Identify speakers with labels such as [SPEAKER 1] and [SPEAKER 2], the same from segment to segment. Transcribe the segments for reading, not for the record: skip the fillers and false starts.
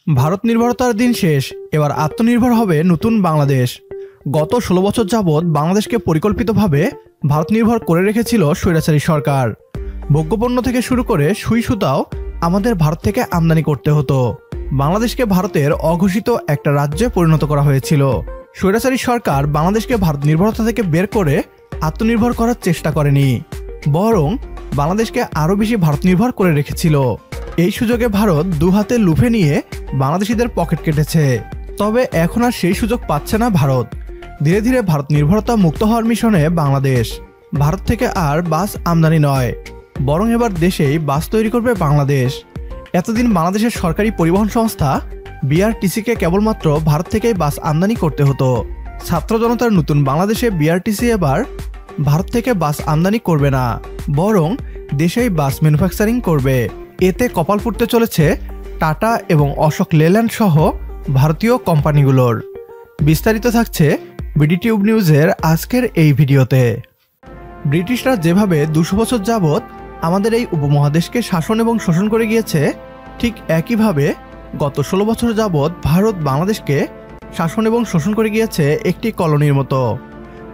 [SPEAKER 1] ভারত নির্ভরতার দিন শেষ, এবার আত্মনির্ভর হবে নতুন বাংলাদেশ। গত ১৬ বছর যাবৎ বাংলাদেশকে পরিকল্পিতভাবে ভারত নির্ভর করে রেখেছিল স্বৈরাচারী সরকার। ভোগ্যপণ্য থেকে শুরু করে সুই সুতাও আমাদের ভারত থেকে আমদানি করতে হতো। বাংলাদেশকে ভারতের অঘোষিত একটা রাজ্যে পরিণত করা হয়েছিল। স্বৈরাচারী সরকার বাংলাদেশকে ভারত নির্ভরতা থেকে বের করে আত্মনির্ভর করার চেষ্টা করেনি, বরং বাংলাদেশকে আরও বেশি ভারত নির্ভর করে রেখেছিল। এই সুযোগে ভারত দুহাতে লুফে নিয়ে বাংলাদেশিদের পকেট কেটেছে। তবে এখন আর সেই সুযোগ পাচ্ছে না ভারত। ধীরে ধীরে ভারত নির্ভরতা মুক্ত হওয়ার মিশনে বাংলাদেশ। ভারত থেকে আর বাস আমদানি নয়, বরং এবার দেশেই বাস তৈরি করবে বাংলাদেশ। এতদিন বাংলাদেশের সরকারি পরিবহন সংস্থা বিআরটিসিকে কেবলমাত্র ভারত থেকেই বাস আমদানি করতে হতো। ছাত্র জনতার নতুন বাংলাদেশে বিআরটিসি এবার ভারত থেকে বাস আমদানি করবে না, বরং দেশেই বাস ম্যানুফ্যাকচারিং করবে। এতে কপাল ফুটতে চলেছে টাটা এবং অশোক লেল্যান্ড সহ ভারতীয় কোম্পানিগুলোর। বিস্তারিত থাকছে বিডিটিউব নিউজের আজকের এই ভিডিওতে। ব্রিটিশরা যেভাবে ২০০ বছর যাবৎ আমাদের এই উপমহাদেশকে শাসন এবং শোষণ করে গিয়েছে, ঠিক একইভাবে গত ১৬ বছর যাবৎ ভারত বাংলাদেশকে শাসন এবং শোষণ করে গিয়েছে একটি কলোনির মতো।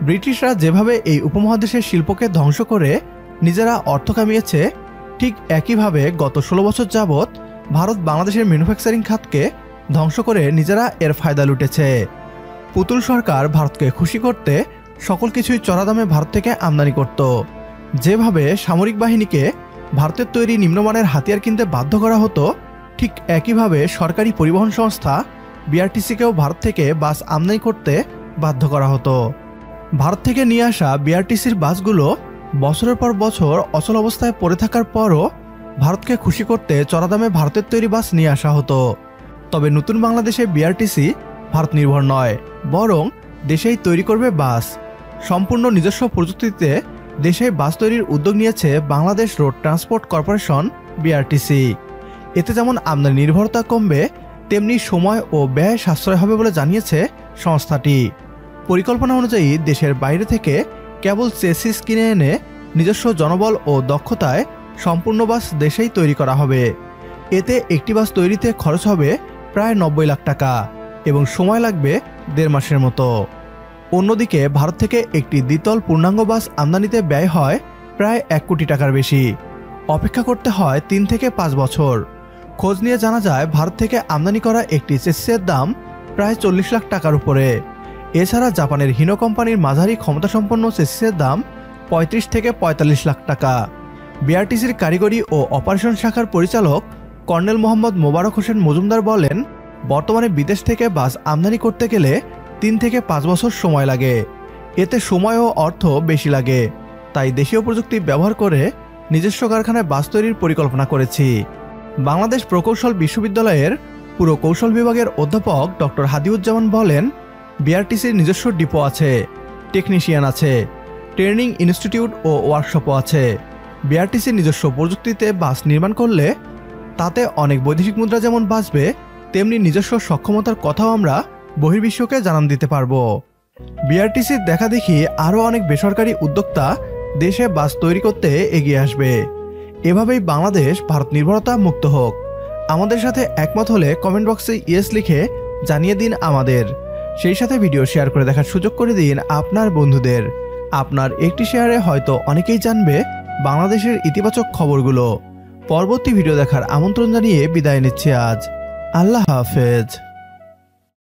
[SPEAKER 1] ব্রিটিশরা যেভাবে এই উপমহাদেশের শিল্পকে ধ্বংস করে নিজেরা অর্থ কামিয়েছে, ঠিক একইভাবে গত ১৬ বছর যাবৎ ভারত বাংলাদেশের ম্যানুফ্যাকচারিং খাতকে ধ্বংস করে নিজেরা এর ফায়দা লুটেছে। পুতুল সরকার ভারতকে খুশি করতে সকল কিছুই চড়া দামে ভারত থেকে আমদানি করত। যেভাবে সামরিক বাহিনীকে ভারতের তৈরি নিম্নমানের হাতিয়ার কিনতে বাধ্য করা হতো, ঠিক একইভাবে সরকারি পরিবহন সংস্থা বিআরটিসিকেও ভারত থেকে বাস আমদানি করতে বাধ্য করা হতো। ভারত থেকে নিয়ে আসা বিআরটিসির বাসগুলো বছরের পর বছর অচল অবস্থায় পড়ে থাকার পরও ভারতকে খুশি করতে চড়া দামে ভারতের তৈরি বাস নিয়ে আসা হতো। তবে নতুন বাংলাদেশে বিআরটিসি ভারত নির্ভর নয়, বরং দেশেই তৈরি করবে বাস। সম্পূর্ণ নিজস্ব প্রযুক্তিতে দেশে বাস তৈরির উদ্যোগ নিয়েছে Bangladesh road transport corporation BRTC. এতে যেমন আমদানি নির্ভরতা কমবে, তেমনি সময় ও ব্যয় সাশ্রয় হবে বলে জানিয়েছে সংস্থাটি। পরিকল্পনা অনুযায়ী দেশের বাইরে থেকে কেবল চেসিস কিনে এনে নিজস্ব জনবল ও দক্ষতায় সম্পূর্ণ বাস দেশেই তৈরি করা হবে। এতে একটি বাস তৈরিতে খরচ হবে প্রায় ৯০ লাখ টাকা এবং সময় লাগবে ১.৫ মাসের মতো। অন্যদিকে ভারত থেকে একটি দ্বিতল পূর্ণাঙ্গ বাস আমদানিতে ব্যয় হয় প্রায় ১ কোটি টাকার বেশি। অপেক্ষা করতে হয় ৩ থেকে ৫ বছর। খোঁজ নিয়ে জানা যায় ভারত থেকে আমদানি করা একটি চেসিসের দাম প্রায় ৪০ লাখ টাকার উপরে। এছাড়া জাপানের হিনো কোম্পানির মাঝারি ক্ষমতাসম্পন্ন চেসিসের দাম ৩৫ থেকে ৪৫ লাখ টাকা। বিআরটিসির কারিগরি ও অপারেশন শাখার পরিচালক কর্নেল মোহাম্মদ মোবারক হোসেন মজুমদার বলেন, বর্তমানে বিদেশ থেকে বাস আমদানি করতে গেলে ৩ থেকে ৫ বছর সময় লাগে। এতে সময় ও অর্থ বেশি লাগে। তাই দেশীয় প্রযুক্তি ব্যবহার করে নিজস্ব কারখানায় বাস তৈরির পরিকল্পনা করেছি। বাংলাদেশ প্রকৌশল বিশ্ববিদ্যালয়ের পুরকৌশল বিভাগের অধ্যাপক ডক্টর হাদিউজ্জামান বলেন, বিআরটিসির নিজস্ব ডিপো আছে, টেকনিশিয়ান আছে, ট্রেনিং ইনস্টিটিউট ও ওয়ার্কশপও আছে। বিআরটিসির নিজস্ব প্রযুক্তিতে বাস নির্মাণ করলে তাতে অনেক বৈদেশিক মুদ্রা যেমন বাঁচবে, তেমনি নিজস্ব সক্ষমতার কথাও আমরা বহির্বিশ্বকে জানান দিতে পারব। বিআরটিসির দেখা দেখি আরও অনেক বেসরকারি উদ্যোক্তা দেশে বাস তৈরি করতে এগিয়ে আসবে। এভাবেই বাংলাদেশ ভারত নির্ভরতা মুক্ত হোক। আমাদের সাথে একমত হলে কমেন্ট বক্সে ইয়েস লিখে জানিয়ে দিন আমাদের। সেই সাথে ভিডিও শেয়ার করে দেখার সুযোগ করে দিন আপনার বন্ধুদের। আপনার একটি শেয়ারে হয়তো অনেকেই জানবে বাংলাদেশের ইতিবাচক খবরগুলো। পরবর্তী ভিডিও দেখার আমন্ত্রণ জানিয়ে বিদায় নিচ্ছি আজ। আল্লাহ হাফেজ।